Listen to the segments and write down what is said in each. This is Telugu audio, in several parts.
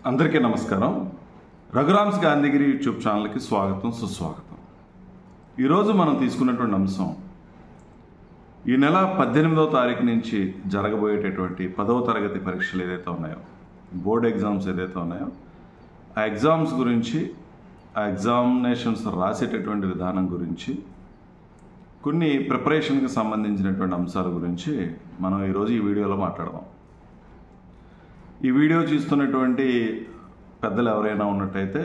అందరికీ నమస్కారం. రఘురామ్స్ గాంధీగిరి యూట్యూబ్ ఛానల్కి స్వాగతం, సుస్వాగతం. ఈరోజు మనం తీసుకున్నటువంటి అంశం ఈ నెల 18వ తారీఖు నుంచి జరగబోయేటటువంటి 10వ తరగతి పరీక్షలు ఏదైతే ఉన్నాయో, బోర్డ్ ఎగ్జామ్స్ ఏదైతే ఉన్నాయో, ఆ ఎగ్జామ్స్ గురించి, ఆ ఎగ్జామినేషన్స్ రాసేటటువంటి విధానం గురించి, కొన్ని ప్రిపరేషన్కి సంబంధించినటువంటి అంశాల గురించి మనం ఈరోజు ఈ వీడియోలో మాట్లాడదాం. ఈ వీడియో చూస్తున్నటువంటి పెద్దలు ఎవరైనా ఉన్నట్టయితే,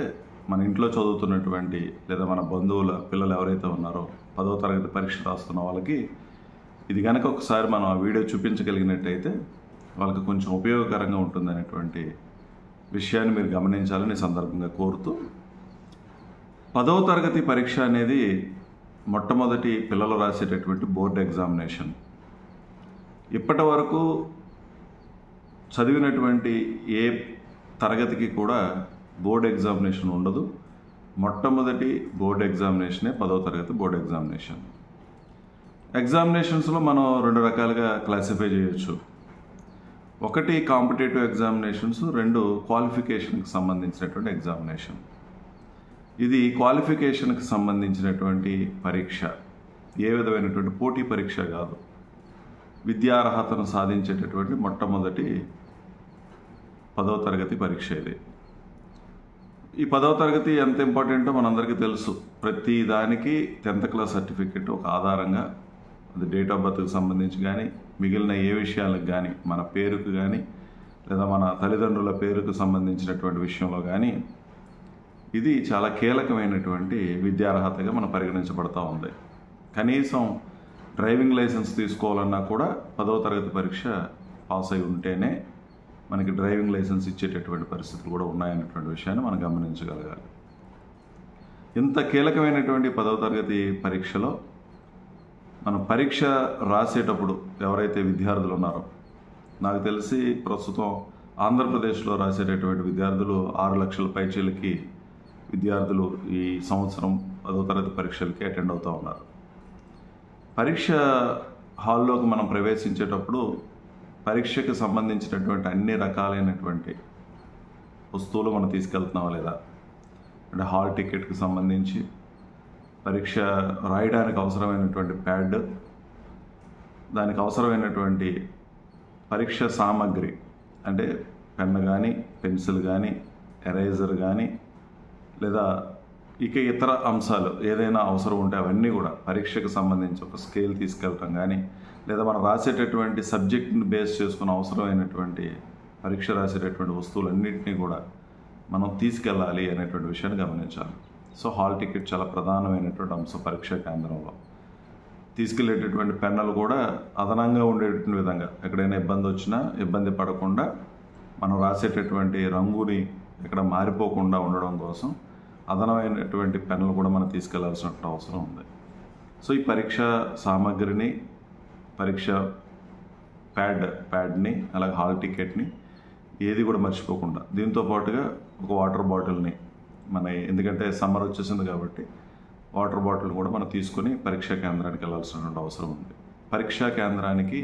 మన ఇంట్లో చదువుతున్నటువంటి లేదా మన బంధువుల పిల్లలు ఎవరైతే ఉన్నారో 10వ తరగతి పరీక్ష రాస్తున్న వాళ్ళకి ఇది కనుక ఒకసారి మనం ఆ వీడియో చూపించగలిగినట్టయితే వాళ్ళకి కొంచెం ఉపయోగకరంగా ఉంటుందనేటువంటి విషయాన్ని మీరు గమనించాలని సందర్భంగా కోరుతూ, 10వ తరగతి పరీక్ష అనేది మొట్టమొదటి పిల్లలు రాసేటటువంటి బోర్డు ఎగ్జామినేషన్. ఇప్పటి వరకు చదివినటువంటి ఏ తరగతికి కూడా బోర్డు ఎగ్జామినేషన్ ఉండదు. మొట్టమొదటి బోర్డు ఎగ్జామినేషనే 10వ తరగతి బోర్డు ఎగ్జామినేషన్. ఎగ్జామినేషన్స్లో మనం రెండు రకాలుగా క్లాసిఫై చేయొచ్చు. ఒకటి కాంపిటేటివ్ ఎగ్జామినేషన్స్, రెండు క్వాలిఫికేషన్కి సంబంధించినటువంటి ఎగ్జామినేషన్. ఇది క్వాలిఫికేషన్కి సంబంధించినటువంటి పరీక్ష, ఏ విధమైనటువంటి పోటీ పరీక్ష కాదు. విద్యార్హతను సాధించేటటువంటి మొట్టమొదటి 10వ తరగతి పరీక్ష ఇది. ఈ 10వ తరగతి ఎంత ఇంపార్టెంటో మనందరికీ తెలుసు. ప్రతి దానికి 10th క్లాస్ సర్టిఫికెట్ ఒక ఆధారంగా, అది డేట్ ఆఫ్ బర్త్కి సంబంధించి కానీ, మిగిలిన ఏ విషయాలకు కానీ, మన పేరుకు కానీ లేదా మన తల్లిదండ్రుల పేరుకు సంబంధించినటువంటి విషయంలో కానీ ఇది చాలా కీలకమైనటువంటి విద్యార్హతగా మనం పరిగణించబడతా ఉంది. కనీసం డ్రైవింగ్ లైసెన్స్ తీసుకోవాలన్నా కూడా 10వ తరగతి పరీక్ష పాస్ అయి ఉంటేనే మనకి డ్రైవింగ్ లైసెన్స్ ఇచ్చేటటువంటి పరిస్థితులు కూడా ఉన్నాయనేటువంటి విషయాన్ని మనం గమనించగలగాలి. ఇంత కీలకమైనటువంటి 10వ తరగతి పరీక్షలో మనం పరీక్ష రాసేటప్పుడు ఎవరైతే విద్యార్థులు ఉన్నారో, నాకు తెలిసి ప్రస్తుతం ఆంధ్రప్రదేశ్లో రాసేటటువంటి విద్యార్థులు 6 లక్షల పైచీలకి విద్యార్థులు ఈ సంవత్సరం 10వ తరగతి పరీక్షలకి అటెండ్ అవుతూ ఉన్నారు. పరీక్ష హాల్లోకి మనం ప్రవేశించేటప్పుడు పరీక్షకు సంబంధించినటువంటి అన్ని రకాలైనటువంటి వస్తువులు మనం తీసుకెళ్తున్నావా లేదా, అంటే హాల్ టికెట్కి సంబంధించి, పరీక్ష రాయడానికి అవసరమైనటువంటి ప్యాడ్, దానికి అవసరమైనటువంటి పరీక్ష సామాగ్రి అంటే పెన్ను కానీ, పెన్సిల్ కానీ, ఎరేజర్ కానీ, లేదా ఇక ఇతర అంశాలు ఏదైనా అవసరం ఉంటే అవన్నీ కూడా పరీక్షకు సంబంధించి ఒక స్కేల్ తీసుకెళ్ళటం కానీ, లేదా మనం రాసేటటువంటి సబ్జెక్ట్ని బేస్ చేసుకుని అవసరమైనటువంటి పరీక్ష రాసేటటువంటి వస్తువులన్నింటినీ కూడా మనం తీసుకెళ్ళాలి అనేటువంటి విషయాన్ని గమనించాలి. సో హాల్ టికెట్ చాలా ప్రధానమైనటువంటి అంశం. పరీక్షా కేంద్రంలో తీసుకెళ్ళేటటువంటి పెన్నులు కూడా అదనంగా ఉండేటువంటి విధంగా, ఎక్కడైనా ఇబ్బంది వచ్చినా ఇబ్బంది పడకుండా మనం రాసేటటువంటి రంగుని ఎక్కడ మారిపోకుండా ఉండడం కోసం అదనమైనటువంటి పెన్నులు కూడా మనం తీసుకెళ్లాల్సిన అవసరం ఉంది. సో ఈ పరీక్ష సామాగ్రిని, పరీక్ష ప్యాడ్ని, అలాగే హాల్ టికెట్ని ఏది కూడా మర్చిపోకుండా, దీంతో పాటుగా ఒక వాటర్ బాటిల్ని ఎందుకంటే సమ్మర్ వచ్చేసింది కాబట్టి వాటర్ బాటిల్ కూడా మనం తీసుకొని పరీక్షా కేంద్రానికి వెళ్ళాల్సినటువంటి అవసరం ఉంది. పరీక్షా కేంద్రానికి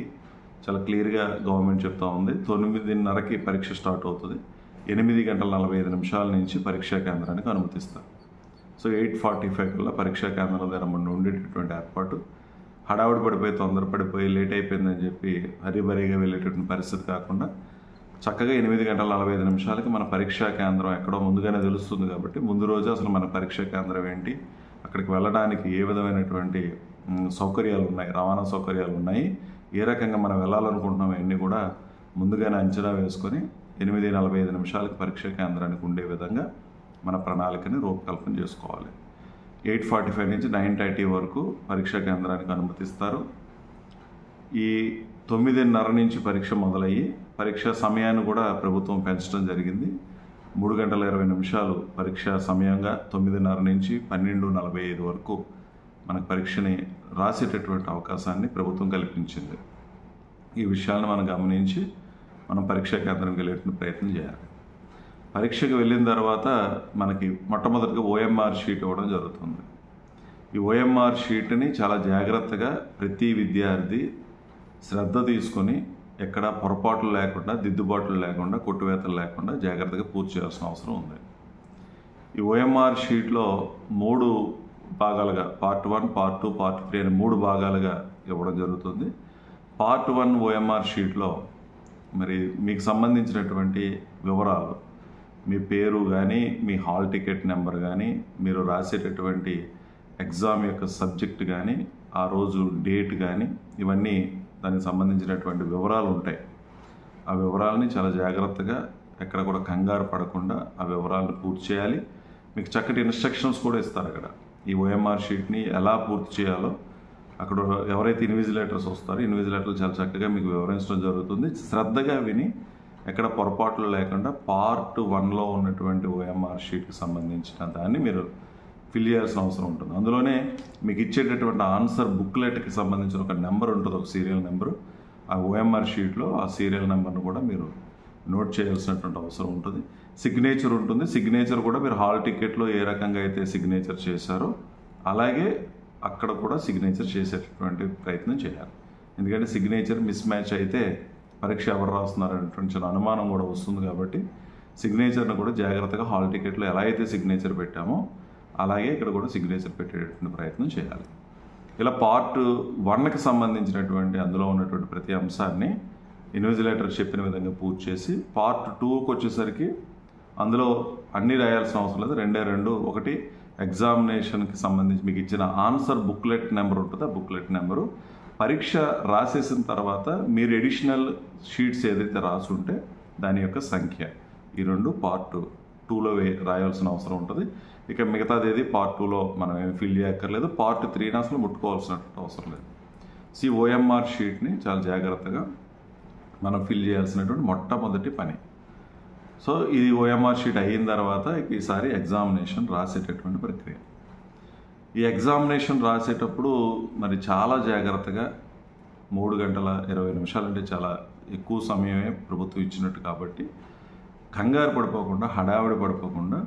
చాలా క్లియర్గా గవర్నమెంట్ చెప్తా ఉంది, 9:30కి పరీక్ష స్టార్ట్ అవుతుంది. 8:45 నుంచి పరీక్షా కేంద్రానికి అనుమతిస్తారు. సో 8:45 కల్లా పరీక్షా కేంద్రం దగ్గర మనం ఉండేటటువంటి ఏర్పాటు, హడావుడి పడిపోయి తొందరపడిపోయి లేట్ అయిపోయిందని చెప్పి హరిబరిగా వెళ్ళేటటువంటి పరిస్థితి కాకుండా చక్కగా 8:45 మన పరీక్షా కేంద్రం ఎక్కడో ముందుగానే తెలుస్తుంది కాబట్టి ముందు రోజు అసలు మన పరీక్షా కేంద్రం ఏంటి, అక్కడికి వెళ్ళడానికి ఏ విధమైనటువంటి సౌకర్యాలు ఉన్నాయి, రవాణా సౌకర్యాలు ఉన్నాయి, ఏ రకంగా మనం వెళ్ళాలనుకుంటున్నాం, ఇవన్నీ కూడా ముందుగానే అంచనా వేసుకొని 8:45 పరీక్షా కేంద్రానికి ఉండే విధంగా మన ప్రణాళికని రూపకల్పన చేసుకోవాలి. 8:45 నుంచి 9:30 వరకు పరీక్షా కేంద్రానికి అనుమతిస్తారు. ఈ 9:30 నుంచి పరీక్ష మొదలయ్యి పరీక్షా సమయాన్ని కూడా ప్రభుత్వం పెంచడం జరిగింది. 3:20 పరీక్షా సమయంగా 9:30 నుంచి 12:45 వరకు మనకు పరీక్షని రాసేటటువంటి అవకాశాన్ని ప్రభుత్వం కల్పించింది. ఈ విషయాలను మనం గమనించి మనం పరీక్షా కేంద్రానికి వెళ్ళేటువంటి ప్రయత్నం చేయాలి. పరీక్షకు వెళ్ళిన తర్వాత మనకి మొట్టమొదటిగా OMR షీట్ ఇవ్వడం జరుగుతుంది. ఈ OMR షీట్ని చాలా జాగ్రత్తగా ప్రతి విద్యార్థి శ్రద్ధ తీసుకొని ఎక్కడ పొరపాట్లు లేకుండా, దిద్దుబాట్లు లేకుండా, కొట్టువేతలు లేకుండా జాగ్రత్తగా పూర్తి చేయాల్సిన అవసరం ఉంది. ఈ OMR షీట్లో 3 భాగాలుగా పార్ట్ 1, పార్ట్ 2, పార్ట్ 3 అని 3 భాగాలుగా ఇవ్వడం జరుగుతుంది. పార్ట్ 1 OMR షీట్లో మరి మీకు సంబంధించినటువంటి వివరాలు, మీ పేరు కానీ, మీ హాల్ టికెట్ నెంబర్ కానీ, మీరు రాసేటటువంటి ఎగ్జామ్ యొక్క సబ్జెక్ట్ కానీ, ఆ రోజు డేట్ కానీ, ఇవన్నీ దానికి సంబంధించినటువంటి వివరాలు ఉంటాయి. ఆ వివరాలని చాలా జాగ్రత్తగా, ఎక్కడ కూడా కంగారు పడకుండా ఆ వివరాలను పూర్తి చేయాలి. మీకు చక్కటి ఇన్స్ట్రక్షన్స్ కూడా ఇస్తారు అక్కడ. ఈ OMR షీట్ని ఎలా పూర్తి చేయాలో అక్కడ ఎవరైతే ఇన్విజిలేటర్స్ వస్తారో ఇన్విజిలేటర్లు చాలా చక్కగా మీకు వివరించడం జరుగుతుంది. శ్రద్ధగా విని ఎక్కడ పొరపాట్లు లేకుండా పార్ట్ 1లో ఉన్నటువంటి OMR షీట్కి సంబంధించిన దాన్ని మీరు ఫిల్ చేయాల్సిన అవసరం ఉంటుంది. అందులోనే మీకు ఇచ్చేటటువంటి ఆన్సర్ బుక్లెట్కి సంబంధించిన ఒక నెంబర్ ఉంటుంది, ఒక సీరియల్ నెంబరు. ఆ OMR షీట్లో ఆ సీరియల్ నెంబర్ను కూడా మీరు నోట్ చేయాల్సినటువంటి అవసరం ఉంటుంది. సిగ్నేచర్ ఉంటుంది. సిగ్నేచర్ కూడా మీరు హాల్ టికెట్లో ఏ రకంగా అయితే సిగ్నేచర్ చేశారో అలాగే అక్కడ కూడా సిగ్నేచర్ చేసేటటువంటి ప్రయత్నం చేయాలి. ఎందుకంటే సిగ్నేచర్ మిస్ మ్యాచ్ అయితే పరీక్ష ఎవరు రాస్తున్నారనేటువంటి చిన్న అనుమానం కూడా వస్తుంది. కాబట్టి సిగ్నేచర్ను కూడా జాగ్రత్తగా హాల్ టికెట్లో ఎలా అయితే సిగ్నేచర్ పెట్టామో అలాగే ఇక్కడ కూడా సిగ్నేచర్ పెట్టేటటువంటి ప్రయత్నం చేయాలి. ఇలా పార్ట్ 1కి సంబంధించినటువంటి అందులో ఉన్నటువంటి ప్రతి అంశాన్ని ఇన్విజిలేటర్ చెప్పిన విధంగా పూర్తి చేసి పార్ట్ 2కి వచ్చేసరికి అందులో అన్నీ రాయాల్సిన అవసరం లేదు. 2 ఒకటి ఎగ్జామినేషన్కి సంబంధించి మీకు ఇచ్చిన ఆన్సర్ బుక్లెట్ నెంబర్ ఉంటుంది. ఆ బుక్లెట్ నెంబరు పరీక్ష రాసేసిన తర్వాత మీరు ఎడిషనల్ షీట్స్ ఏదైతే రాసుంటే దాని యొక్క సంఖ్య, ఈ 2 పార్ట్ 2లో రాయాల్సిన అవసరం ఉంటుంది. ఇక మిగతాది ఏది పార్ట్ 2లో మనం ఏమి ఫిల్ చేయక్కర్లేదు. పార్ట్ 3ని అసలు ముట్టుకోవాల్సిన అవసరం లేదు. OMR షీట్ని చాలా జాగ్రత్తగా మనం ఫిల్ చేయాల్సినటువంటి మొట్టమొదటి పని. సో ఇది OMR షీట్ అయిన తర్వాత ఈసారి ఎగ్జామినేషన్ రాసేటటువంటి ప్రక్రియ. ఈ ఎగ్జామినేషన్ రాసేటప్పుడు మరి చాలా జాగ్రత్తగా 3 గంటల 20 నిమిషాలు అంటే చాలా ఎక్కువ సమయమే ప్రభుత్వం ఇచ్చినట్టు కాబట్టి కంగారు పడిపోకుండా, హడావిడి పడిపోకుండా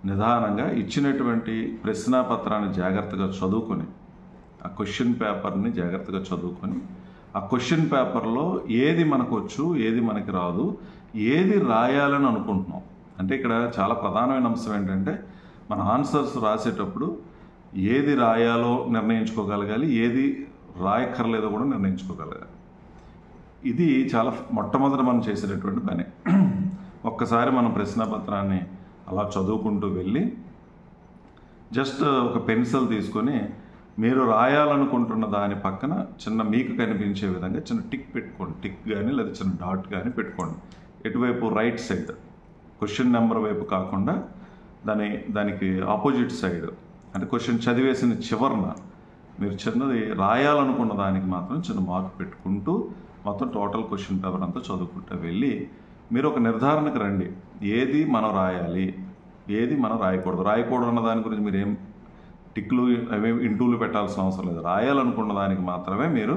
నిదానంగా ఇచ్చినటువంటి ప్రశ్నాపత్రాన్ని జాగ్రత్తగా చదువుకొని, ఆ క్వశ్చన్ పేపర్ని జాగ్రత్తగా చదువుకొని, ఆ క్వశ్చన్ పేపర్లో ఏది మనకు వచ్చు, ఏది మనకి రాదు, ఏది రాయాలని అనుకుంటున్నాం. అంటే ఇక్కడ చాలా ప్రధానమైన అంశం ఏంటంటే మన ఆన్సర్స్ రాసేటప్పుడు ఏది రాయాలో నిర్ణయించుకోగలగాలి, ఏది రాయక్కర్లేదో కూడా నిర్ణయించుకోగలగాలి. ఇది చాలా మొట్టమొదటి మనం చేసేటటువంటి పని. ఒక్కసారి మనం ప్రశ్నపత్రాన్ని అలా చదువుకుంటూ వెళ్ళి జస్ట్ ఒక పెన్సిల్ తీసుకొని మీరు రాయాలనుకుంటున్న దాని పక్కన చిన్న మీకు కనిపించే విధంగా చిన్న టిక్ పెట్టుకోండి. టిక్ కానీ లేదా చిన్న డాట్ కానీ పెట్టుకోండి. ఎటువైపు రైట్ సైడ్, క్వశ్చన్ నెంబర్ వైపు కాకుండా దానికి ఆపోజిట్ సైడ్, అంటే క్వశ్చన్ చదివేసిన చివరన మీరు చిన్నది రాయాలనుకున్న దానికి మాత్రం చిన్న మార్క్ పెట్టుకుంటూ మొత్తం టోటల్ క్వశ్చన్ పేపర్ అంతా చదువుకుంటూ వెళ్ళి మీరు ఒక నిర్ధారణకు రండి. ఏది మనం రాయాలి, ఏది మనం రాయకూడదు అన్న దాని గురించి మీరు ఏం టిక్లు అవి ఇంటూలు పెట్టాల్సిన అవసరం లేదు. రాయాలనుకున్న దానికి మాత్రమే మీరు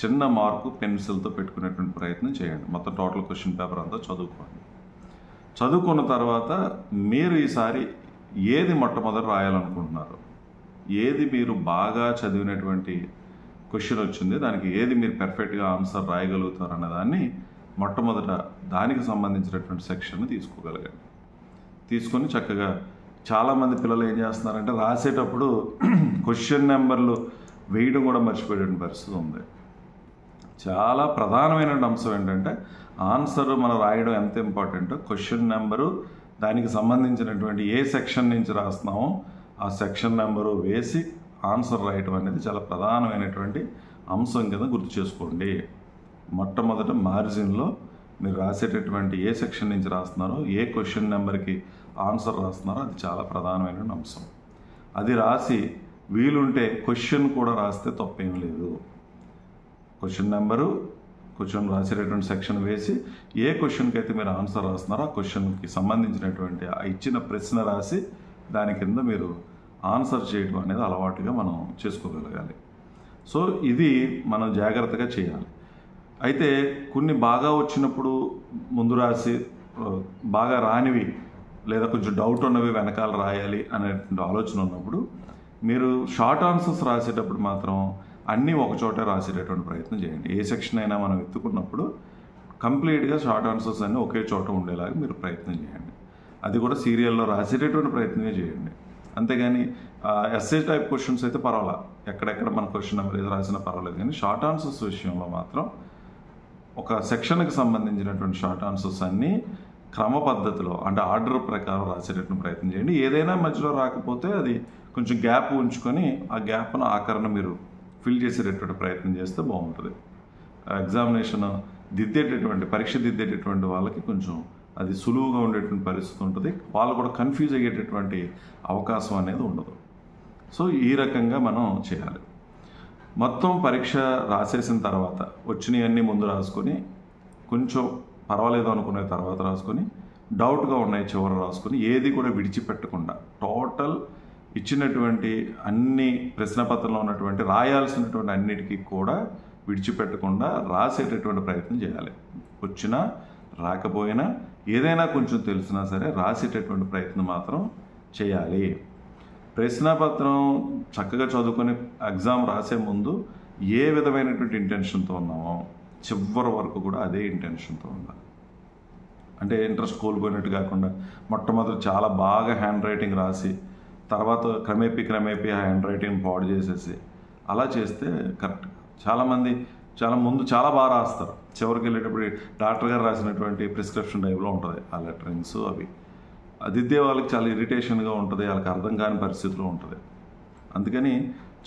చిన్న మార్కు పెన్సిల్తో పెట్టుకునేటువంటి ప్రయత్నం చేయండి. మొత్తం టోటల్ క్వశ్చన్ పేపర్ అంతా చదువుకోండి. చదువుకున్న తర్వాత మీరు ఈసారి ఏది మొట్టమొదటి రాయాలనుకుంటున్నారు, ఏది మీరు బాగా చదివినటువంటి క్వశ్చన్ వచ్చింది, దానికి ఏది మీరు పెర్ఫెక్ట్గా ఆన్సర్ రాయగలుగుతారు అన్నదాన్ని మొట్టమొదట దానికి సంబంధించినటువంటి సెక్షన్ తీసుకోగలగండి. తీసుకొని చక్కగా చాలామంది పిల్లలు ఏం చేస్తున్నారంటే రాసేటప్పుడు క్వశ్చన్ నెంబర్లు వేయడం కూడా మర్చిపోయేటువంటి పరిస్థితి ఉంది. చాలా ప్రధానమైన అంశం ఏంటంటే ఆన్సర్ మనం రాయడం ఎంత ఇంపార్టెంటో క్వశ్చన్ నెంబరు దానికి సంబంధించినటువంటి ఏ సెక్షన్ నుంచి రాస్తున్నామో ఆ సెక్షన్ నెంబరు వేసి ఆన్సర్ రాయటం అనేది చాలా ప్రధానమైనటువంటి అంశం కింద గుర్తు చేసుకోండి. మొట్టమొదట మార్జిన్లో మీరు రాసేటటువంటి ఏ సెక్షన్ నుంచి రాస్తున్నారో, ఏ క్వశ్చన్ నెంబర్కి ఆన్సర్ రాస్తున్నారో అది చాలా ప్రధానమైన అంశం. అది రాసి వీలుంటే క్వశ్చన్ కూడా రాస్తే తప్పేం లేదు. క్వశ్చన్ నెంబరు, క్వశ్చన్ రాసేటటువంటి సెక్షన్ వేసి ఏ క్వశ్చన్కి అయితే మీరు ఆన్సర్ రాస్తున్నారో ఆ క్వశ్చన్కి సంబంధించినటువంటి ఆ ఇచ్చిన ప్రశ్న రాసి దాని కింద మీరు ఆన్సర్ చేయడం అనేది అలవాటుగా మనం చేసుకోగలగాలి. సో ఇది మనం జాగ్రత్తగా చేయాలి. అయితే కొన్ని బాగా వచ్చినప్పుడు ముందు రాసి బాగా రానివి లేదా కొంచెం డౌట్ ఉన్నవి వెనకాల రాయాలి అనేటువంటి ఆలోచన ఉన్నప్పుడు మీరు షార్ట్ ఆన్సర్స్ రాసేటప్పుడు మాత్రం అన్నీ ఒకచోటే రాసేటటువంటి ప్రయత్నం చేయండి. ఏ సెక్షన్ అయినా మనం ఎత్తుకున్నప్పుడు కంప్లీట్గా షార్ట్ ఆన్సర్స్ అన్నీ ఒకే చోట ఉండేలాగా మీరు ప్రయత్నం చేయండి. అది కూడా సీరియల్లో రాసేటటువంటి ప్రయత్నమే చేయండి. అంతేగాని ఎస్ఏ టైప్ క్వశ్చన్స్ అయితే పర్వాలా, ఎక్కడెక్కడ మన క్వశ్చన్ నెంబర్ ఏదో రాసినా పర్వాలేదు. కానీ షార్ట్ ఆన్సర్స్ విషయంలో మాత్రం ఒక సెక్షన్కి సంబంధించినటువంటి షార్ట్ ఆన్సర్స్ అన్నీ క్రమ పద్ధతిలో అంటే ఆర్డర్ ప్రకారం రాసేటటువంటి ప్రయత్నం చేయండి. ఏదైనా మధ్యలో రాకపోతే అది కొంచెం గ్యాప్ ఉంచుకొని ఆ గ్యాప్ను ఆఖరణ మీరు ఫిల్ చేసేటటువంటి ప్రయత్నం చేస్తే బాగుంటుంది. ఎగ్జామినేషన్ పరీక్ష దిద్దేటటువంటి వాళ్ళకి కొంచెం అది సులువుగా ఉండేటువంటి పరిస్థితి ఉంటుంది. వాళ్ళు కూడా కన్ఫ్యూజ్ అయ్యేటటువంటి అవకాశం అనేది ఉండదు. సో ఈ రకంగా మనం చేయాలి. మొత్తం పరీక్ష రాసేసిన తర్వాత వచ్చినవన్నీ ముందు రాసుకొని, కొంచెం పర్వాలేదు అనుకునే తర్వాత రాసుకొని, డౌట్గా ఉన్నాయి చివర రాసుకొని, ఏది కూడా విడిచిపెట్టకుండా టోటల్ ఇచ్చినటువంటి అన్ని ప్రశ్నపత్రంలో ఉన్నటువంటి రాయాల్సినటువంటి అన్నిటికీ కూడా విడిచిపెట్టకుండా రాసేటటువంటి ప్రయత్నం చేయాలి. వచ్చినా రాకపోయినా ఏదైనా కొంచెం తెలిసినా సరే రాసేటటువంటి ప్రయత్నం మాత్రం చేయాలి. ప్రశ్నపత్రం చక్కగా చదువుకొని ఎగ్జామ్ రాసే ముందు ఏ విధమైనటువంటి ఇంటెన్షన్తో ఉన్నామో చివరి వరకు కూడా అదే ఇంటెన్షన్తో ఉండాలి. అంటే ఇంట్రెస్ట్ కోల్పోయినట్టు కాకుండా మొట్టమొదటి చాలా బాగా హ్యాండ్ రైటింగ్ రాసి తర్వాత క్రమేపీ ఆ హ్యాండ్ రైటింగ్ పాడు చేసేసి అలా చేస్తే కరెక్ట్. చాలామంది ముందు చాలా బాగా రాస్తారు, చివరికి వెళ్ళేటప్పుడు డాక్టర్ గారు రాసినటువంటి ప్రిస్క్రిప్షన్ టైప్లో ఉంటుంది ఆ లెటరింగ్స్. అవి దిద్దే వాళ్ళకి చాలా ఇరిటేషన్గా ఉంటుంది, వాళ్ళకి అర్థం కాని పరిస్థితిలో ఉంటుంది. అందుకని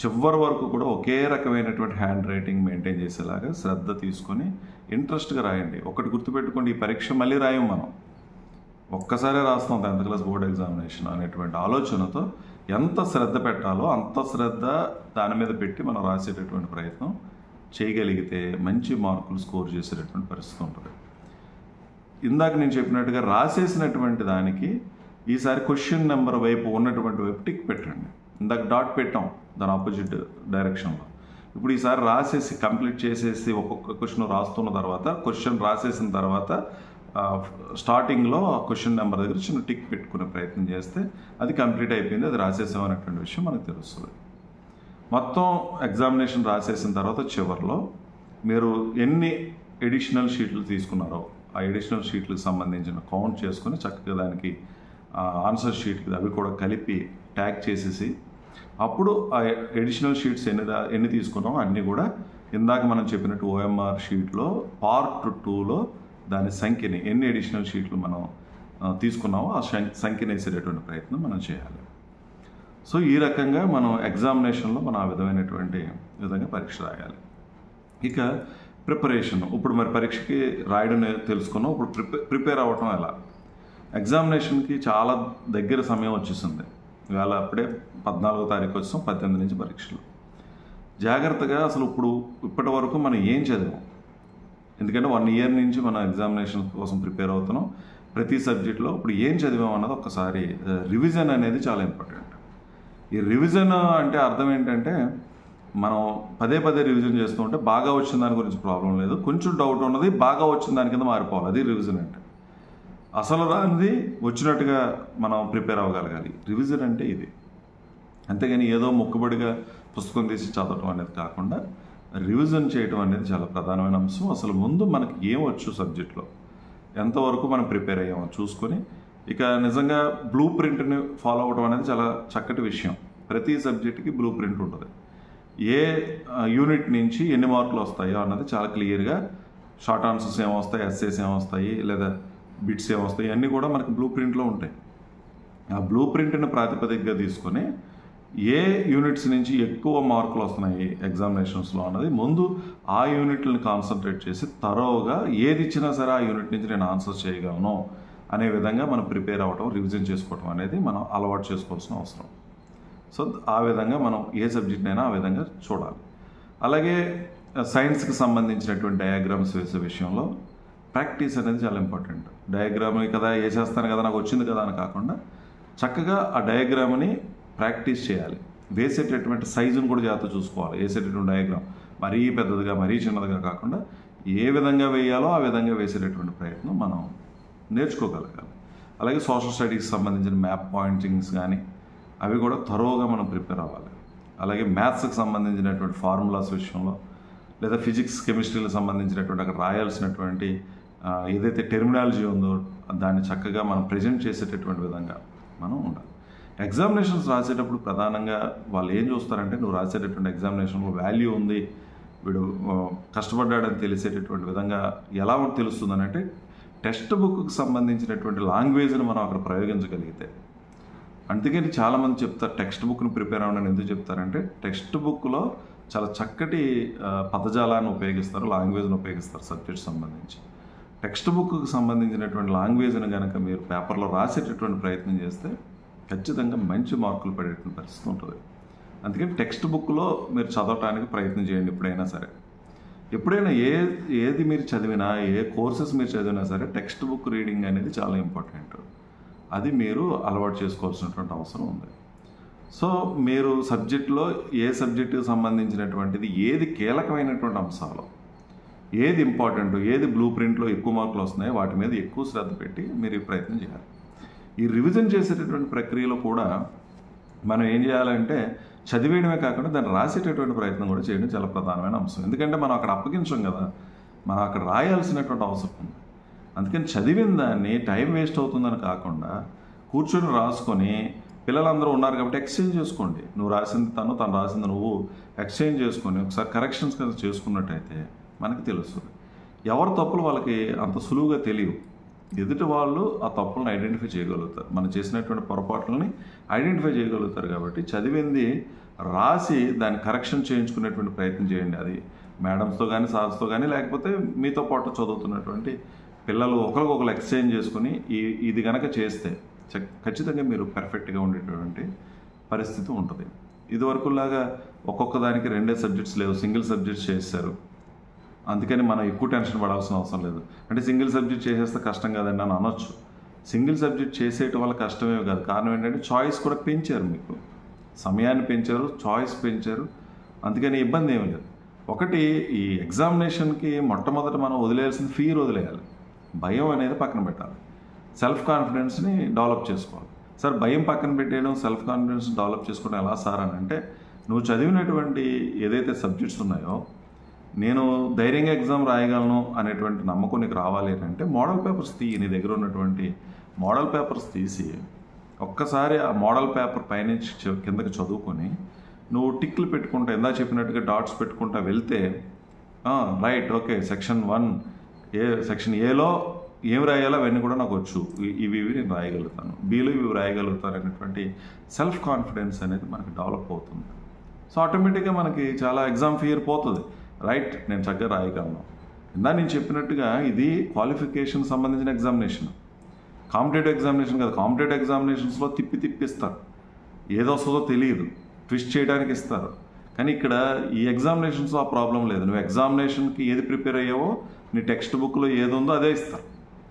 చివరి వరకు కూడా ఒకే రకమైనటువంటి హ్యాండ్ రైటింగ్ మెయింటైన్ చేసేలాగా శ్రద్ధ తీసుకొని ఇంట్రెస్ట్గా రాయండి. ఒకటి గుర్తుపెట్టుకోండి, ఈ పరీక్ష మళ్ళీ రాయం మనం, ఒక్కసారే రాస్తాం 10th క్లాస్ బోర్డ్ ఎగ్జామినేషన్ అనేటువంటి ఆలోచనతో ఎంత శ్రద్ధ పెట్టాలో అంత శ్రద్ధ దాని మీద పెట్టి మనం రాసేటటువంటి ప్రయత్నం చేయగలిగితే మంచి మార్కులు స్కోర్ చేసేటటువంటి పరిస్థితి ఉంటుంది. ఇందాక నేను చెప్పినట్టుగా రాసేసినటువంటి దానికి ఈసారి క్వశ్చన్ నెంబర్ వైపు ఉన్నటువంటి వైపు టిక్ పెట్టండి. ఇందాక డాట్ పెట్టాం దాని ఆపోజిట్ డైరెక్షన్లో. ఇప్పుడు ఈసారి రాసేసి కంప్లీట్ చేసేసి ఒక్కొక్క క్వశ్చన్ రాస్తున్న తర్వాత క్వశ్చన్ రాసేసిన తర్వాత స్టార్టింగ్లో క్వశ్చన్ నెంబర్ దగ్గర చిన్న టిక్ పెట్టుకునే ప్రయత్నం చేస్తే అది కంప్లీట్ అయిపోయింది, అది రాసేసామనేటువంటి విషయం మనకు తెలుస్తుంది. మొత్తం ఎగ్జామినేషన్ రాసేసిన తర్వాత చివరిలో మీరు ఎన్ని ఎడిషనల్ షీట్లు తీసుకున్నారో ఆ ఎడిషనల్ షీట్లకు సంబంధించిన కౌంట్ చేసుకొని చక్కగా దానికి ఆన్సర్ షీట్కి అవి కూడా కలిపి ట్యాగ్ చేసేసి అప్పుడు ఆ ఎడిషనల్ షీట్స్ ఎన్ని తీసుకున్నామో అన్నీ కూడా ఇందాక మనం చెప్పినట్టు ఓఎంఆర్ షీట్లో పార్ట్ 2లో దాని సంఖ్యని ఎన్ని ఎడిషనల్ షీట్లు మనం తీసుకున్నామో ఆ సంఖ్యను వేసేటటువంటి ప్రయత్నం మనం చేయాలి. సో ఈ రకంగా మనం ఎగ్జామినేషన్లో మనం ఆ విధమైనటువంటి విధంగా పరీక్ష రాయాలి. ఇక ప్రిపరేషన్, ఇప్పుడు మరి పరీక్షకి రాయడం తెలుసుకున్నాం, ఇప్పుడు ప్రిపేర్ అవ్వటం ఎలా. ఎగ్జామినేషన్కి చాలా దగ్గర సమయం వచ్చేసింది. ఇవాళ అప్పుడే 14వ తారీఖు వచ్చాం, 18 నుంచి పరీక్షలు. జాగ్రత్తగా అసలు ఇప్పటి వరకు మనం ఏం చదివాం, ఎందుకంటే 1 ఇయర్ నుంచి మనం ఎగ్జామినేషన్ కోసం ప్రిపేర్ అవుతున్నాం. ప్రతి సబ్జెక్ట్లో ఇప్పుడు ఏం చదివాం అన్నది ఒక్కసారి రివిజన్ అనేది చాలా ఇంపార్టెంట్. ఈ రివిజన్ అంటే అర్థం ఏంటంటే మనం పదే రివిజన్ చేస్తూ ఉంటే బాగా వచ్చిన దాని గురించి ప్రాబ్లం లేదు, కొంచెం డౌట్ ఉన్నది బాగా వచ్చిన దాని కింద మారిపోవాలి. అది రివిజన్ అంటే. అసలు రానిది వచ్చినట్టుగా మనం ప్రిపేర్ అవ్వగలగాలి. రివిజన్ అంటే ఇది. అంతేగాని ఏదో మొక్కుబడిగా పుస్తకం తీసి చదవటం అనేది కాకుండా రివిజన్ చేయటం అనేది చాలా ప్రధానమైన అంశం. అసలు ముందు మనకి ఏం వచ్చు సబ్జెక్ట్లో, ఎంతవరకు మనం ప్రిపేర్ అయ్యామో చూసుకొని ఇక నిజంగా బ్లూ ప్రింట్ని ఫాలో అవ్వడం అనేది చాలా చక్కటి విషయం. ప్రతి సబ్జెక్ట్కి బ్లూ ప్రింట్ ఉంటుంది. ఏ యూనిట్ నుంచి ఎన్ని మార్కులు వస్తాయో అన్నది చాలా క్లియర్గా, షార్ట్ ఆన్సర్స్ ఏమొస్తాయి, ఎస్సేస్ ఏమొస్తాయి, లేదా బిట్స్ ఏమొస్తాయి, అన్నీ కూడా మనకి బ్లూ ప్రింట్లో ఉంటాయి. ఆ బ్లూ ప్రింట్ని ప్రాతిపదికగా తీసుకొని ఏ యూనిట్స్ నుంచి ఎక్కువ మార్కులు వస్తున్నాయి ఎగ్జామినేషన్స్లో అన్నది ముందు ఆ యూనిట్లను కాన్సన్ట్రేట్ చేసి తరోగా ఏది ఇచ్చినా సరే ఆ యూనిట్ నుంచి నేను ఆన్సర్ చేయగలను అనే విధంగా మనం ప్రిపేర్ అవ్వటం, రివిజన్ చేసుకోవటం అనేది మనం అలవాటు చేసుకోవాల్సిన అవసరం. సో ఆ విధంగా మనం ఏ సబ్జెక్ట్ అయినా ఆ విధంగా చూడాలి. అలాగే సైన్స్కి సంబంధించినటువంటి డయాగ్రామ్స్ వేసే విషయంలో ప్రాక్టీస్ అనేది చాలా ఇంపార్టెంట్. డయాగ్రామ్ కదా వేసేస్తాను కదా నాకు వచ్చింది కదా అని కాకుండా చక్కగా ఆ డయాగ్రామ్ని ప్రాక్టీస్ చేయాలి. వేసేటటువంటి సైజును కూడా జాగ్రత్త చూసుకోవాలి. వేసేటటువంటి డయాగ్రామ్ మరీ పెద్దదిగా మరీ చిన్నదిగా కాకుండా ఏ విధంగా వేయాలో ఆ విధంగా వేసేటటువంటి ప్రయత్నం మనం నేర్చుకోగలగాలి. అలాగే సోషల్ స్టడీస్కి సంబంధించిన మ్యాప్ పాయింటింగ్స్ కానీ అవి కూడా త్వరగా మనం ప్రిపేర్ అవ్వాలి. అలాగే మ్యాథ్స్కి సంబంధించినటువంటి ఫార్ములాస్ విషయంలో, లేదా ఫిజిక్స్ కెమిస్ట్రీలకు సంబంధించినటువంటి అక్కడ రాయాల్సినటువంటి ఏదైతే టెర్మినాలజీ ఉందో దాన్ని చక్కగా మనం ప్రజెంట్ చేసేటటువంటి విధంగా మనం ఉండాలి. ఎగ్జామినేషన్స్ రాసేటప్పుడు ప్రధానంగా వాళ్ళు ఏం చూస్తారంటే, నువ్వు రాసేటటువంటి ఎగ్జామినేషన్లో వాల్యూ ఉంది, వీడు కష్టపడ్డాడని తెలిసేటటువంటి విధంగా ఎలా తెలుస్తుందని అంటే, టెక్స్ట్ బుక్కి సంబంధించినటువంటి లాంగ్వేజ్ని మనం అక్కడ ప్రయోగించగలిగితే. అందుకని చాలామంది చెప్తారు టెక్స్ట్ బుక్ని ప్రిపేర్ అవ్వడానికి. ఎందుకు చెప్తారంటే, టెక్స్ట్ బుక్లో చాలా చక్కటి పదజాలాన్ని ఉపయోగిస్తారు, లాంగ్వేజ్ని ఉపయోగిస్తారు సబ్జెక్ట్ సంబంధించి. టెక్స్ట్ బుక్కి సంబంధించినటువంటి లాంగ్వేజ్ని కనుక మీరు పేపర్లో రాసేటటువంటి ప్రయత్నం చేస్తే ఖచ్చితంగా మంచి మార్కులు పడేటువంటి పరిస్థితి ఉంటుంది. అందుకని టెక్స్ట్ బుక్లో మీరు చదవటానికి ప్రయత్నం చేయండి ఎప్పుడైనా సరే. ఎప్పుడైనా ఏది మీరు చదివినా, ఏ కోర్సెస్ మీరు చదివినా సరే టెక్స్ట్ బుక్ రీడింగ్ అనేది చాలా ఇంపార్టెంట్. అది మీరు అలవాటు చేసుకోవాల్సినటువంటి అవసరం ఉంది. సో మీరు సబ్జెక్టులో ఏ సబ్జెక్టుకి సంబంధించినటువంటిది ఏది కీలకమైనటువంటి అంశాలు, ఏది ఇంపార్టెంట్, ఏది బ్లూ ప్రింట్లో ఎక్కువ మార్కులు వస్తున్నాయో వాటి మీద ఎక్కువ శ్రద్ధ పెట్టి మీరు ఈ ప్రయత్నం చేయాలి. ఈ రివిజన్ చేసేటటువంటి ప్రక్రియలో కూడా మనం ఏం చేయాలంటే, చదివేయడమే కాకుండా దాన్ని రాసేటటువంటి ప్రయత్నం కూడా చేయడం చాలా ప్రధానమైన అంశం. ఎందుకంటే మనం అక్కడ అప్పగించాం కదా, మనం అక్కడ రాయాల్సినటువంటి అవసరం ఉంది. అందుకని చదివిన దాన్ని టైం వేస్ట్ అవుతుందని కాకుండా కూర్చొని రాసుకొని, పిల్లలందరూ ఉన్నారు కాబట్టి ఎక్స్చేంజ్ చేసుకోండి. నువ్వు రాసింది తను రాసింది నువ్వు ఎక్స్చేంజ్ చేసుకొని ఒకసారి కరెక్షన్స్ కనుక చేసుకున్నట్టయితే మనకి తెలుస్తుంది. ఎవరి తప్పులు వాళ్ళకి అంత సులువుగా తెలియవు. ఎదుటి వాళ్ళు ఆ తప్పులను ఐడెంటిఫై చేయగలుగుతారు, మనం చేసినటువంటి పొరపాట్లని ఐడెంటిఫై చేయగలుగుతారు. కాబట్టి చదివింది రాసి దాన్ని కరెక్షన్ చేయించుకునేటువంటి ప్రయత్నం చేయండి. అది మేడమ్స్తో కానీ సార్స్తో కానీ, లేకపోతే మీతో పాటు చదువుతున్నటువంటి పిల్లలు ఒకరికొకరు ఎక్స్చేంజ్ చేసుకుని ఇది కనుక చేస్తే ఖచ్చితంగా మీరు పర్ఫెక్ట్గా ఉండేటువంటి పరిస్థితి ఉంటుంది. ఇదివరకులాగా ఒక్కొక్క దానికి 2 సబ్జెక్ట్స్ లేవు, సింగిల్ సబ్జెక్ట్స్ చేశారు. అందుకని మనం ఎక్కువ టెన్షన్ పడాల్సిన అవసరం లేదు. అంటే సింగిల్ సబ్జెక్ట్ చేసేస్తే కష్టం కాదండి అని అనొచ్చు. సింగిల్ సబ్జెక్ట్ చేసేయటం వల్ల కష్టమే కాదు, కారణం ఏంటంటే చాయిస్ కూడా పెంచారు, మీకు సమయాన్ని పెంచారు, చాయిస్ పెంచారు. అందుకని ఇబ్బంది ఏమీ లేదు. ఒకటి, ఈ ఎగ్జామినేషన్కి మొట్టమొదట మనం వదిలేయాల్సిన ఫియర్ వదిలేయాలి, భయం అనేది పక్కన పెట్టాలి, సెల్ఫ్ కాన్ఫిడెన్స్ని డెవలప్ చేసుకోవాలి. సార్ భయం పక్కన పెట్టేయడం, సెల్ఫ్ కాన్ఫిడెన్స్ డెవలప్ చేసుకోవడం ఎలా సార్ అని అంటే, నువ్వు చదివినటువంటి ఏదైతే సబ్జెక్ట్స్ ఉన్నాయో నేను ధైర్యంగా ఎగ్జామ్ రాయగలను అనేటువంటి నమ్మకం నీకు రావాలి అంటే మోడల్ పేపర్స్ తీయి. నీ దగ్గర ఉన్నటువంటి మోడల్ పేపర్స్ తీసి ఒక్కసారి ఆ మోడల్ పేపర్ పైనుంచి కిందకి చదువుకొని నువ్వు టిక్లు పెట్టుకుంటా, ఎందా చెప్పినట్టుగా డాట్స్ పెట్టుకుంటా వెళ్తే రైట్, ఓకే, సెక్షన్ 1 సెక్షన్ ఏలో ఏం రాయాలో అవన్నీ కూడా నాకు వచ్చు, ఇవి నేను రాయగలుగుతాను, బీలో ఇవి రాయగలుగుతాను అనేటువంటి సెల్ఫ్ కాన్ఫిడెన్స్ అనేది మనకి డెవలప్ అవుతుంది. సో ఆటోమేటిక్గా మనకి చాలా ఎగ్జామ్ ఫియర్ పోతుంది. రైట్, నేను చక్కగా రాయగలను. ఇందా నేను చెప్పినట్టుగా ఇది క్వాలిఫికేషన్ సంబంధించిన ఎగ్జామినేషన్, కాంపిటేటివ్ ఎగ్జామినేషన్ కాదు. కాంపిటేటివ్ ఎగ్జామినేషన్స్లో తిప్పిస్తారు, ఏదో వస్తుందో తెలియదు, ట్విస్ట్ చేయడానికి ఇస్తారు. కానీ ఇక్కడ ఈ ఎగ్జామినేషన్స్లో ఆ ప్రాబ్లం లేదు. నువ్వు ఎగ్జామినేషన్కి ఏది ప్రిపేర్ అయ్యావో నీ టెక్స్ట్ బుక్లో ఏది ఉందో అదే ఇస్తారు,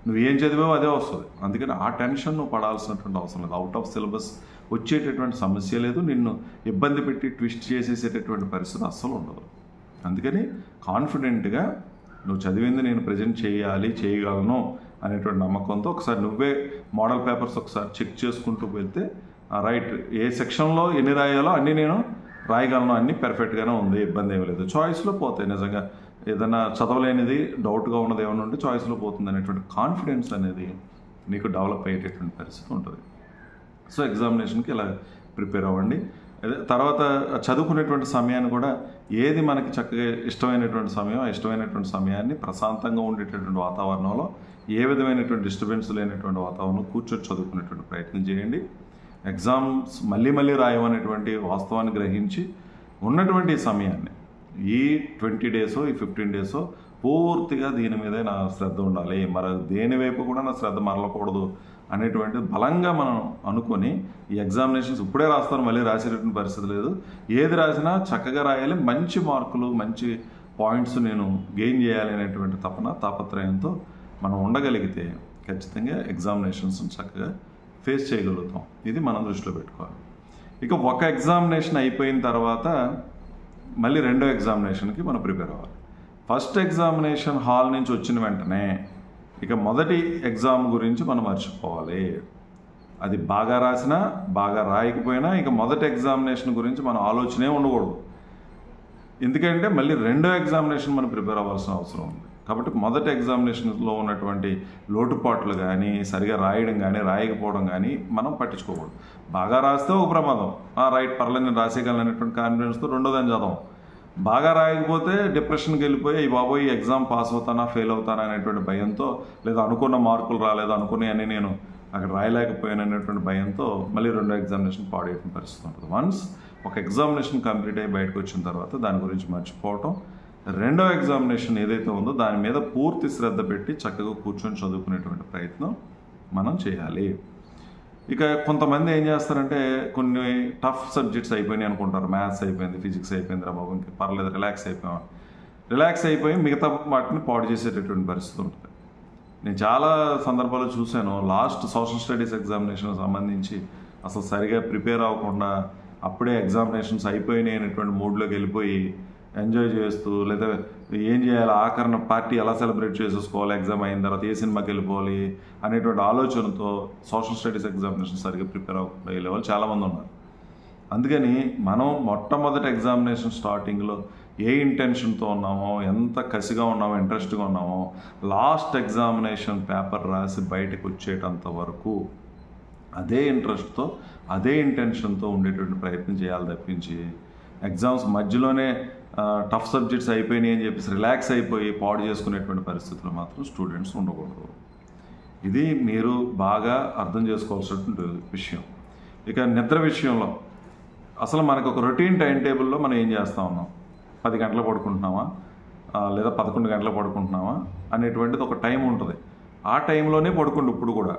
నువ్వు ఏం చదివావో అదే వస్తుంది. అందుకని ఆ టెన్షన్ నువ్వు పడాల్సినటువంటి అవసరం లేదు. అవుట్ ఆఫ్ సిలబస్ వచ్చేటటువంటి సమస్య లేదు, నిన్ను ఇబ్బంది పెట్టి ట్విస్ట్ చేసేసేటటువంటి పరిస్థితి అస్సలు ఉండదు. అందుకని కాన్ఫిడెంట్గా నువ్వు చదివింది నేను ప్రజెంట్ చేయగలను అనేటువంటి నమ్మకంతో ఒకసారి నువ్వే మోడల్ పేపర్స్ ఒకసారి చెక్ చేసుకుంటూ వెళ్తే రైట్, ఏ సెక్షన్లో ఎన్ని రాయాలో అన్నీ నేను రాయగలను, అన్నీ పర్ఫెక్ట్గానే ఉంది, ఇబ్బంది ఏమీ లేదు. చాయిస్లో పోతాయి. నిజంగా ఏదైనా చదవలేనిది డౌట్గా ఉన్నది ఏమైనా ఉంటే చాయిస్లో పోతుంది అనేటువంటి కాన్ఫిడెన్స్ అనేది నీకు డెవలప్ అయ్యేటటువంటి పరిస్థితి ఉంటుంది. సో ఎగ్జామినేషన్కి ఇలా ప్రిపేర్ అవ్వండి. తర్వాత చదువుకునేటువంటి సమయాన్ని కూడా ఏది మనకి చక్కగా ఇష్టమైనటువంటి సమయం, ఆ ఇష్టమైనటువంటి సమయాన్ని ప్రశాంతంగా ఉండేటటువంటి వాతావరణంలో, ఏ విధమైనటువంటి డిస్టర్బెన్స్ లేనటువంటి వాతావరణంలో కూర్చొని చదువుకునేటువంటి ప్రయత్నం చేయండి. ఎగ్జామ్స్ మళ్ళీ రాయమనేటువంటి వాస్తవాన్ని గ్రహించి ఉన్నటువంటి సమయాన్ని, ఈ 20 డేసో ఈ 15 డేసో పూర్తిగా దీని మీదే నా శ్రద్ధ ఉండాలి, దేని వైపు కూడా నా శ్రద్ధ మరలకూడదు అనేటువంటి బలంగా మనం అనుకొని ఈ ఎగ్జామినేషన్స్ ఇప్పుడే రాస్తాను మళ్ళీ రాసేటటువంటి పరిస్థితి లేదు. ఏది రాసినా చక్కగా రాయాలి, మంచి మార్కులు మంచి పాయింట్స్ నేను గెయిన్ చేయాలి అనేటువంటి తాపత్రయంతో మనం ఉండగలిగితే ఖచ్చితంగా ఎగ్జామినేషన్స్ చక్కగా ఫేస్ చేయగలుగుతాం. ఇది మనం దృష్టిలో పెట్టుకోవాలి. ఇక ఒక ఎగ్జామినేషన్ అయిపోయిన తర్వాత మళ్ళీ రెండో ఎగ్జామినేషన్కి మనం ప్రిపేర్ అవ్వాలి. ఫస్ట్ ఎగ్జామినేషన్ హాల్ నుంచి వచ్చిన వెంటనే ఇక మొదటి ఎగ్జామ్ గురించి మనం మర్చిపోవాలి. అది బాగా రాసినా బాగా రాయకపోయినా ఇక మొదటి ఎగ్జామినేషన్ గురించి మన ఆలోచనే ఉండకూడదు. ఎందుకంటే మళ్ళీ రెండో ఎగ్జామినేషన్ మనం ప్రిపేర్ అవ్వాల్సిన అవసరం ఉంది. కాబట్టి మొదటి ఎగ్జామినేషన్లో ఉన్నటువంటి లోటుపాట్లు కానీ, సరిగా రాయడం కానీ, రాయకపోవడం కానీ మనం పట్టించుకోకూడదు. బాగా రాస్తే ఒక ప్రమాదం, రైట్ పర్లేదు నేను రాసేయగలను అనేటువంటి కాన్ఫిడెన్స్తో రెండోదాన్ని చదవం. బాగా రాయకపోతే డిప్రెషన్కి వెళ్ళిపోయి ఈ బాబోయ్ ఈ ఎగ్జామ్ పాస్ అవుతానా ఫెయిల్ అవుతానా అనేటువంటి భయంతో, లేదా అనుకున్న మార్కులు రాలేదు అనుకునేవన్నీ నేను అక్కడ రాయలేకపోయాను అనేటువంటి భయంతో మళ్ళీ రెండో ఎగ్జామినేషన్ పాడేయడం పరిస్థితి ఉంటుంది. వన్స్ ఒక ఎగ్జామినేషన్ కంప్లీట్ అయ్యి బయటకు వచ్చిన తర్వాత దాని గురించి మర్చిపోవటం, రెండో ఎగ్జామినేషన్ ఏదైతే ఉందో దాని మీద పూర్తి శ్రద్ధ పెట్టి చక్కగా కూర్చొని చదువుకునేటువంటి ప్రయత్నం మనం చేయాలి. ఇక కొంతమంది ఏం చేస్తారంటే కొన్ని టఫ్ సబ్జెక్ట్స్ అయిపోయినాయి అనుకుంటారు. మ్యాథ్స్ అయిపోయింది, ఫిజిక్స్ అయిపోయింది, రా బాబు ఇంక పర్లేదు రిలాక్స్ అయిపోయి మిగతా వాటిని పాడు చేసేటటువంటి పరిస్థితి ఉంటుంది. నేను చాలా సందర్భాల్లో చూశాను. లాస్ట్ సోషల్ స్టడీస్ ఎగ్జామినేషన్ సంబంధించి అసలు సరిగా ప్రిపేర్ అవ్వకుండా అప్పుడే ఎగ్జామినేషన్స్ అయిపోయినాయి అనేటువంటి మూడ్లోకి వెళ్ళిపోయి ఎంజాయ్ చేస్తూ, లేదా ఏం చేయాలి ఆఖరణ పార్టీ ఎలా సెలబ్రేట్ చేసేసుకోవాలి, ఎగ్జామ్ అయిన తర్వాత ఏ సినిమాకి వెళ్ళిపోవాలి అనేటువంటి ఆలోచనతో సోషల్ స్టడీస్ ఎగ్జామినేషన్ సరిగ్గా ప్రిపేర్ అవ్వకుండా వెళ్ళే వాళ్ళు చాలామంది ఉన్నారు. అందుకని మనం మొట్టమొదటి ఎగ్జామినేషన్ స్టార్టింగ్లో ఏ ఇంటెన్షన్తో ఉన్నామో, ఎంత కసిగా ఉన్నామో, ఇంట్రెస్ట్గా ఉన్నామో, లాస్ట్ ఎగ్జామినేషన్ పేపర్ రాసి బయటకు వచ్చేటంత వరకు అదే ఇంట్రెస్ట్తో అదే ఇంటెన్షన్తో ఉండేటువంటి ప్రయత్నం చేయాలి తప్పించి ఎగ్జామ్స్ మధ్యలోనే టఫ్ సబ్జెక్ట్స్ అయిపోయినాయి అని చెప్పేసి రిలాక్స్ అయిపోయి పాడు చేసుకునేటువంటి పరిస్థితులు మాత్రం స్టూడెంట్స్ ఉండకూడదు. ఇది మీరు బాగా అర్థం చేసుకోవాల్సినటువంటి విషయం. ఇక నిద్ర విషయంలో అసలు మనకు ఒక రొటీన్ టైం టేబుల్లో మనం ఏం చేస్తూ ఉన్నాం, 10 గంటలు పడుకుంటున్నామా లేదా 11 గంటలు పడుకుంటున్నామా అనేటువంటిది ఒక టైం ఉంటుంది. ఆ టైంలోనే పడుకోండి. ఇప్పుడు కూడా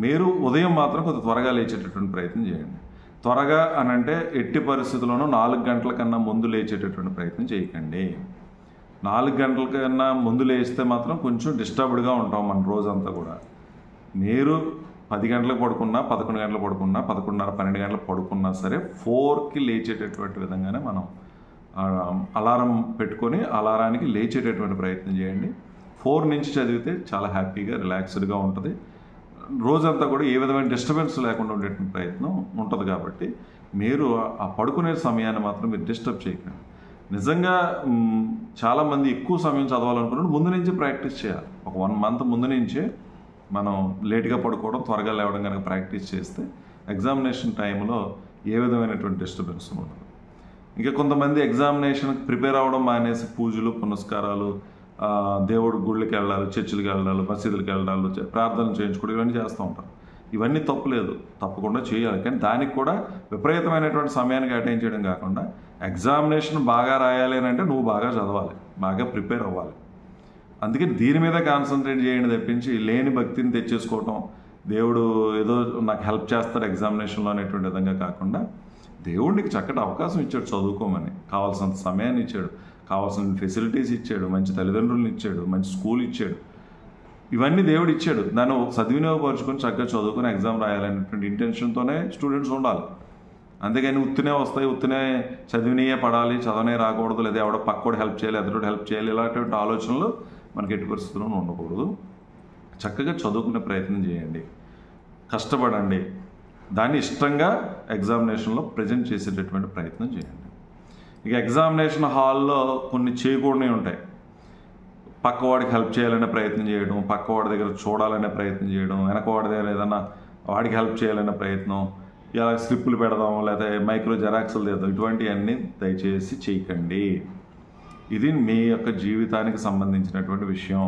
మీరు ఉదయం మాత్రం కొంచెం త్వరగా లేచేటటువంటి ప్రయత్నం చేయండి. త్వరగా అని అంటే ఎట్టి పరిస్థితుల్లోనూ 4 గంటల కన్నా ముందు లేచేటటువంటి ప్రయత్నం చేయకండి. 4 గంటల కన్నా ముందు లేస్తే మాత్రం కొంచెం డిస్టర్బ్డ్గా ఉంటాం మన రోజంతా కూడా. మీరు 10 గంటలకు పడుకున్నా, 11 గంటలకు పడుకున్నా, 11:30, 12 గంటలకు పడుకున్నా సరే 4కి లేచేటటువంటి విధంగానే మనం అలారం పెట్టుకొని అలారానికి లేచేటటువంటి ప్రయత్నం చేయండి. 4 నుంచి చదివితే చాలా హ్యాపీగా రిలాక్స్డ్గా ఉంటుంది. రోజంతా కూడా ఏ విధమైన డిస్టర్బెన్స్ లేకుండా ఉండేటువంటి ప్రయత్నం ఉంటుంది. కాబట్టి మీరు ఆ పడుకునే సమయాన్ని మాత్రం మీరు డిస్టర్బ్ చేయకండి. నిజంగా చాలామంది ఎక్కువ సమయం చదవాలనుకున్నప్పుడు ముందు నుంచే ప్రాక్టీస్ చేయాలి. ఒక 1 మంత్ ముందు నుంచే మనం లేట్గా పడుకోవడం, త్వరగా లేవడం కనుక ప్రాక్టీస్ చేస్తే ఎగ్జామినేషన్ టైంలో ఏ విధమైనటువంటి డిస్టర్బెన్స్ ఉండదు. ఇంకా కొంతమంది ఎగ్జామినేషన్కి ప్రిపేర్ అవ్వడం మానేసి పూజలు పునస్కారాలు, దేవుడు గుళ్ళకి వెళ్ళాలి, చర్చిలకు వెళ్ళాలి, మసీదులకు వెళ్ళాలి, ప్రార్థనలు చేయించుకోవడం ఇవన్నీ చేస్తూ ఉంటారు. ఇవన్నీ తప్పులేదు, తప్పకుండా చేయాలి. కానీ దానికి కూడా విపరీతమైనటువంటి సమయాన్ని కేటాయించడం కాకుండా ఎగ్జామినేషన్ బాగా రాయాలి అని అంటే నువ్వు బాగా చదవాలి, బాగా ప్రిపేర్ అవ్వాలి. అందుకే దీని మీద కాన్సన్ట్రేట్ చేయండి తప్పించి లేని భక్తిని తెచ్చేసుకోవటం, దేవుడు ఏదో నాకు హెల్ప్ చేస్తాడు ఎగ్జామినేషన్లో అనేటువంటి విధంగా కాకుండా దేవుడికి చక్కటి అవకాశం ఇచ్చాడు చదువుకోమని, కావాల్సినంత సమయాన్ని ఇచ్చాడు, కావాల్సిన ఫెసిలిటీస్ ఇచ్చాడు, మంచి తల్లిదండ్రులను ఇచ్చాడు, మంచి స్కూల్ ఇచ్చాడు, ఇవన్నీ దేవుడు ఇచ్చాడు. దాన్ని సద్వినియోగపరుచుకొని చక్కగా చదువుకొని ఎగ్జామ్ రాయాలనేటువంటి ఇంటెన్షన్తోనే స్టూడెంట్స్ ఉండాలి. అంతేగాని ఉత్తినే వస్తాయి, ఉత్తినే చదివినయే పడాలి, చదవనే రాకూడదు, లేదా ఎవడో పక్కోడు హెల్ప్ చేయాలి, ఎదురుడు హెల్ప్ చేయాలి, ఇలాంటి ఆలోచనలు మనకి ఎట్టి పరిస్థితుల్లో ఉండకూడదు. చక్కగా చదువుకునే ప్రయత్నం చేయండి, కష్టపడండి, దాన్ని ఇష్టంగా ఎగ్జామినేషన్లో ప్రజెంట్ చేసేటటువంటి ప్రయత్నం చేయండి. ఇక ఎగ్జామినేషన్ హాల్లో కొన్ని చేయకూడనివి ఉంటాయి. పక్కవాడికి హెల్ప్ చేయాలనే ప్రయత్నం చేయడం, పక్కవాడి దగ్గర చూడాలనే ప్రయత్నం చేయడం, వెనకవాడి దగ్గర ఏదన్నా వాడికి హెల్ప్ చేయాలనే ప్రయత్నం, ఇలా స్లిప్పులు పెడదాం, లేదా మైక్రో జెరాక్స్లు తీద్దాం, ఇటువంటివన్నీ దయచేసి చేయకండి. ఇది మీ యొక్క జీవితానికి సంబంధించినటువంటి విషయం.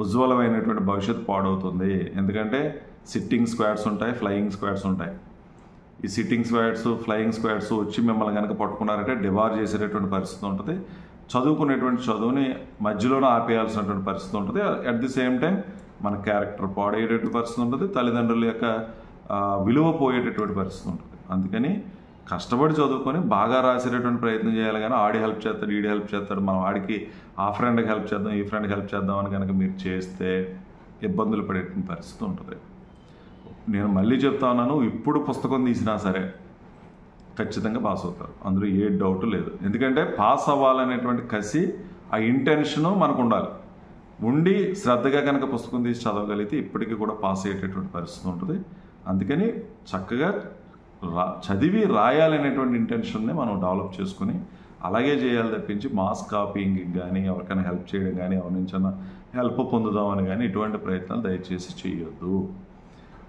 ఉజ్వలమైనటువంటి భవిష్యత్తు పాడవుతుంది. ఎందుకంటే సిట్టింగ్ స్క్వాడ్స్ ఉంటాయి, ఫ్లయింగ్ స్క్వాడ్స్ ఉంటాయి. ఈ సిట్టింగ్ స్క్వాడ్స్, ఫ్లయింగ్ స్క్వాడ్స్ వచ్చి మిమ్మల్ని కనుక పట్టుకున్నారంటే డిబార్ చేసేటటువంటి పరిస్థితి ఉంటుంది. చదువుకునేటువంటి చదువుని మధ్యలోనే ఆపేయాల్సినటువంటి పరిస్థితి ఉంటుంది. అట్ ది సేమ్ టైం మన క్యారెక్టర్ పాడయ్యేటటువంటి పరిస్థితి ఉంటుంది, తల్లిదండ్రుల యొక్క విలువ పోయేటటువంటి పరిస్థితి ఉంటుంది. అందుకని కష్టపడి చదువుకొని బాగా రాసేటటువంటి ప్రయత్నం చేయాలి. కానీ ఆడి హెల్ప్ చేస్తాడు, ఈడి హెల్ప్ చేస్తాడు, మనం ఆడికి ఆ ఫ్రెండ్కి హెల్ప్ చేద్దాం, ఈ ఫ్రెండ్కి హెల్ప్ చేద్దాం అని కనుక మీరు చేస్తే ఇబ్బందులు పడేటువంటి పరిస్థితి ఉంటుంది. నేను మళ్ళీ చెప్తా ఉన్నాను, ఇప్పుడు పుస్తకం తీసినా సరే ఖచ్చితంగా పాస్ అవుతారు, అందులో ఏ డౌట్ లేదు. ఎందుకంటే పాస్ అవ్వాలనేటువంటి కసి, ఆ ఇంటెన్షను మనకు ఉండాలి. ఉండి శ్రద్ధగా కనుక పుస్తకం తీసి చదవగలిగితే ఇప్పటికీ కూడా పాస్ అయ్యేటటువంటి పరిస్థితి ఉంటుంది. అందుకని చక్కగా చదివి రాయాలనేటువంటి ఇంటెన్షన్ని మనం డెవలప్ చేసుకుని అలాగే చేయాలి తప్పించి మాస్ కాపీయింగ్ కానీ ఎవరికైనా హెల్ప్ చేయడం కానీ ఎవరి నుంచైనా హెల్ప్ పొందుదామని కానీ ఇటువంటి ప్రయత్నాలు దయచేసి చేయొద్దు.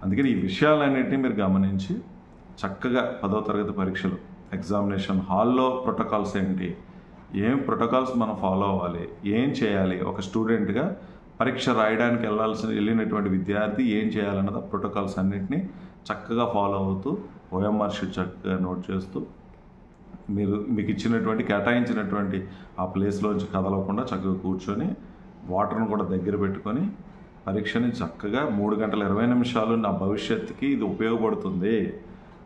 అందుకని ఈ విషయాలన్నింటినీ మీరు గమనించి చక్కగా 10వ తరగతి పరీక్షలు ఎగ్జామినేషన్ హాల్లో ప్రోటోకాల్స్ ఏంటి, ఏం ప్రోటోకాల్స్ మనం ఫాలో అవ్వాలి, ఏం చేయాలి, ఒక స్టూడెంట్గా పరీక్ష రాయడానికి వెళ్ళినటువంటి విద్యార్థి ఏం చేయాలన్నది ప్రోటోకాల్స్ అన్నింటినీ చక్కగా ఫాలో అవుతూ ఓఎంఆర్ షీట్ చక్కగా నోట్ చేస్తూ మీకు ఇచ్చినటువంటి కేటాయించినటువంటి ఆ ప్లేస్లోంచి కదలకుండా చక్కగా కూర్చొని వాటర్ను కూడా దగ్గర పెట్టుకొని పరీక్షని చక్కగా 3 గంటల 20 నిమిషాలు నా భవిష్యత్తుకి ఇది ఉపయోగపడుతుంది,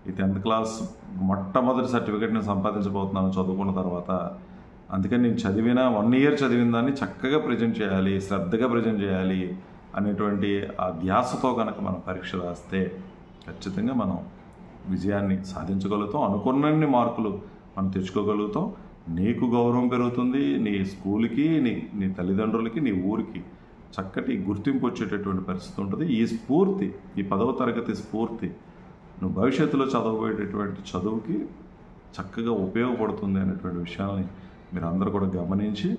ఈ 10th క్లాస్ మొట్టమొదటి సర్టిఫికేట్ నేను సంపాదించబోతున్నాను చదువుకున్న తర్వాత, అందుకని నేను చదివిన 1 ఇయర్ చదివిన దాన్ని చక్కగా ప్రజెంట్ చేయాలి, శ్రద్ధగా ప్రజెంట్ చేయాలి అనేటువంటి ఆ ధ్యాసతో కనుక మనం పరీక్ష రాస్తే ఖచ్చితంగా మనం విజయాన్ని సాధించగలుగుతాం, అనుకున్నన్ని మార్కులు మనం తెచ్చుకోగలుగుతాం, నీకు గౌరవం పెరుగుతుంది, నీ స్కూల్కి, నీ తల్లిదండ్రులకి, నీ ఊరికి చక్కటి గుర్తింపు వచ్చేటటువంటి పరిస్థితి ఉంటుంది. ఈ స్ఫూర్తి, ఈ 10వ తరగతి స్ఫూర్తి నువ్వు భవిష్యత్తులో చదవబోయేటటువంటి చదువుకి చక్కగా ఉపయోగపడుతుంది అనేటువంటి విషయాల్ని మీరు అందరూ కూడా గమనించి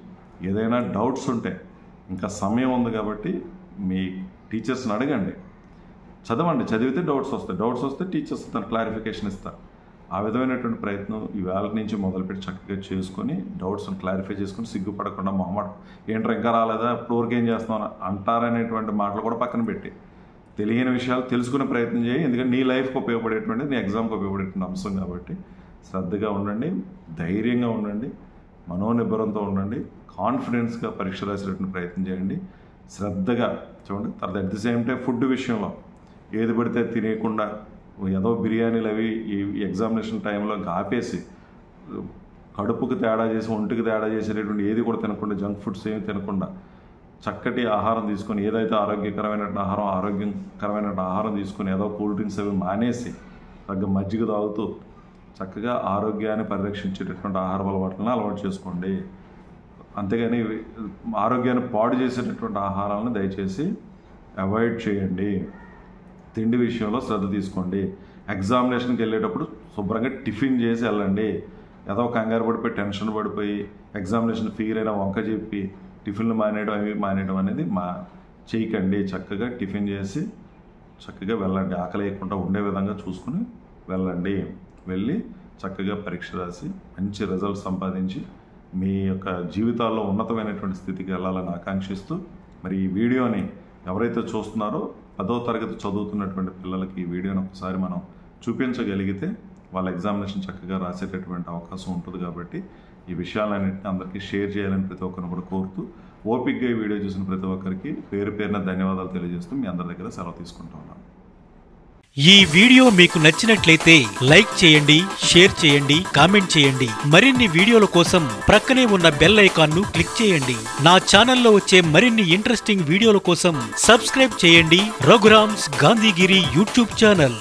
ఏదైనా డౌట్స్ ఉంటే ఇంకా సమయం ఉంది కాబట్టి మీ టీచర్స్ని అడగండి, చదవండి, చదివితే డౌట్స్ వస్తే టీచర్స్ తన క్లారిఫికేషన్ ఇస్తారు. ఆ విధమైనటువంటి ప్రయత్నం ఈవేళ నుంచి మొదలుపెట్టి చక్కగా చేసుకొని డౌట్స్ని క్లారిఫై చేసుకొని సిగ్గుపడకుండా మొహమాట ఏంట్రా ఇంకా రాలేదా ఇప్పుడు వరకు ఏం చేస్తున్నావు అంటారనేటువంటి మాటలు కూడా పక్కన పెట్టి తెలియని విషయాలు తెలుసుకునే ప్రయత్నం చేయి. ఎందుకంటే నీ లైఫ్కి ఉపయోగపడేటువంటి, నీ ఎగ్జామ్కి ఉపయోగపడేటువంటి అంశం కాబట్టి శ్రద్ధగా ఉండండి, ధైర్యంగా ఉండండి, మనోనిబ్బరంతో ఉండండి, కాన్ఫిడెన్స్గా పరీక్ష రాసేటువంటి ప్రయత్నం చేయండి, శ్రద్ధగా చూడండి. తర్వాత at the same time food విషయంలో ఏది పడితే తినేయకుండా ఏదో బిర్యానీలు అవి ఈ ఎగ్జామినేషన్ టైంలో ఆపేసి కడుపుకి తేడా చేసి ఒంటికి తేడా చేసేటటువంటి ఏది కూడా తినకుండా, జంక్ ఫుడ్స్ ఏమి తినకుండా చక్కటి ఆహారం తీసుకొని, ఏదైతే ఆరోగ్యకరమైన ఆహారం తీసుకొని ఏదో కూల్ డ్రింక్స్ అవి మానేసి తగ్గ మజ్జిగ తాగుతూ చక్కగా ఆరోగ్యాన్ని పరిరక్షించేటటువంటి ఆహార అలవాట్లను అలవాటు చేసుకోండి. అంతేగాని ఆరోగ్యాన్ని పాడు చేసేటటువంటి ఆహారాలను దయచేసి అవాయిడ్ చేయండి. తిండి విషయంలో శ్రద్ధ తీసుకోండి. ఎగ్జామినేషన్కి వెళ్ళేటప్పుడు శుభ్రంగా టిఫిన్ చేసి వెళ్ళండి. ఏదో కంగారు పడిపోయి టెన్షన్ పడిపోయి ఎగ్జామినేషన్ ఫీర్ అయినా వంక చెప్పి టిఫిన్లు మానేయడం అనేది చేయకండి. చక్కగా టిఫిన్ చేసి చక్కగా వెళ్ళండి, ఆకలి వేయకుండా ఉండే విధంగా చూసుకుని వెళ్ళండి. వెళ్ళి చక్కగా పరీక్ష రాసి మంచి రిజల్ట్ సంపాదించి మీ యొక్క జీవితాల్లో ఉన్నతమైనటువంటి స్థితికి వెళ్ళాలని ఆకాంక్షిస్తూ మరి ఈ వీడియోని ఎవరైతే చూస్తున్నారో 10వ తరగతి చదువుతున్నటువంటి పిల్లలకి ఈ వీడియోని ఒకసారి మనం చూపించగలిగితే వాళ్ళ ఎగ్జామినేషన్ చక్కగా రాసేటటువంటి అవకాశం ఉంటుంది. కాబట్టి ఈ విషయాలన్నింటినీ అందరికీ షేర్ చేయాలని ప్రతి ఒక్కరిని కూడా కోరుతూ ఓపిక్గా ఈ వీడియో చూసిన ప్రతి ఒక్కరికి పేరున ధన్యవాదాలు తెలియజేస్తూ మీ అందరి దగ్గర సెలవు తీసుకుంటూ ఉన్నాను. ఈ వీడియో మీకు నచ్చినట్లయితే లైక్ చేయండి, షేర్ చేయండి, కామెంట్ చేయండి. మరిన్ని వీడియోల కోసం ప్రక్కనే ఉన్న బెల్ ఐకాన్ ను క్లిక్ చేయండి. నా ఛానల్లో వచ్చే మరిన్ని ఇంట్రెస్టింగ్ వీడియోల కోసం సబ్స్క్రైబ్ చేయండి రఘురామ్స్ గాంధీగిరి యూట్యూబ్ ఛానల్.